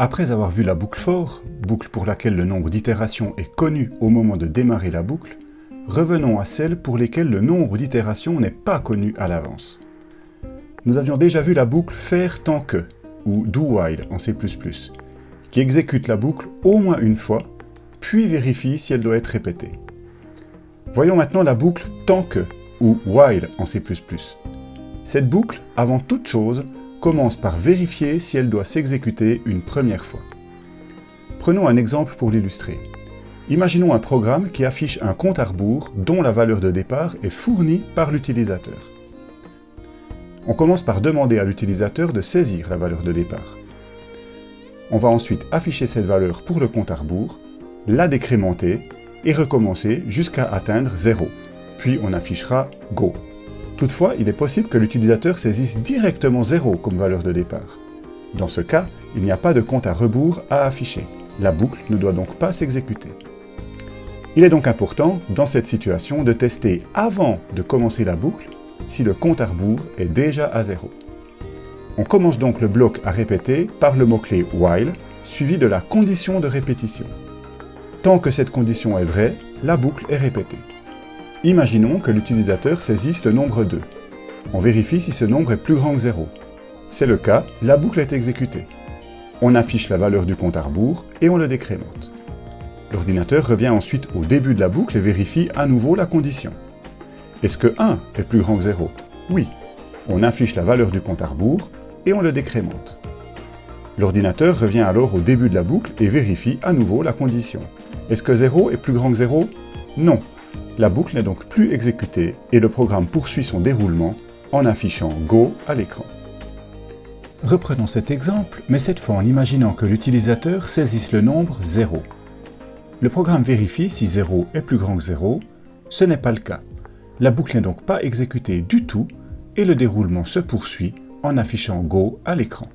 Après avoir vu la boucle for, boucle pour laquelle le nombre d'itérations est connu au moment de démarrer la boucle, revenons à celles pour lesquelles le nombre d'itérations n'est pas connu à l'avance. Nous avions déjà vu la boucle faire tant que, ou do while en C++, qui exécute la boucle au moins une fois, puis vérifie si elle doit être répétée. Voyons maintenant la boucle tant que, ou while en C++. Cette boucle, avant toute chose, commence par vérifier si elle doit s'exécuter une première fois. Prenons un exemple pour l'illustrer. Imaginons un programme qui affiche un compte à rebours dont la valeur de départ est fournie par l'utilisateur. On commence par demander à l'utilisateur de saisir la valeur de départ. On va ensuite afficher cette valeur pour le compte à rebours, la décrémenter et recommencer jusqu'à atteindre 0. Puis on affichera Go. Toutefois, il est possible que l'utilisateur saisisse directement 0 comme valeur de départ. Dans ce cas, il n'y a pas de compte à rebours à afficher. La boucle ne doit donc pas s'exécuter. Il est donc important, dans cette situation, de tester avant de commencer la boucle si le compte à rebours est déjà à 0. On commence donc le bloc à répéter par le mot-clé while, suivi de la condition de répétition. Tant que cette condition est vraie, la boucle est répétée. Imaginons que l'utilisateur saisisse le nombre 2. On vérifie si ce nombre est plus grand que 0. C'est le cas, la boucle est exécutée. On affiche la valeur du compte à rebours et on le décrémente. L'ordinateur revient ensuite au début de la boucle et vérifie à nouveau la condition. Est-ce que 1 est plus grand que 0? Oui. On affiche la valeur du compte à rebours et on le décrémente. L'ordinateur revient alors au début de la boucle et vérifie à nouveau la condition. Est-ce que 0 est plus grand que 0? Non. La boucle n'est donc plus exécutée et le programme poursuit son déroulement en affichant Go à l'écran. Reprenons cet exemple, mais cette fois en imaginant que l'utilisateur saisisse le nombre 0. Le programme vérifie si 0 est plus grand que 0, ce n'est pas le cas. La boucle n'est donc pas exécutée du tout et le déroulement se poursuit en affichant Go à l'écran.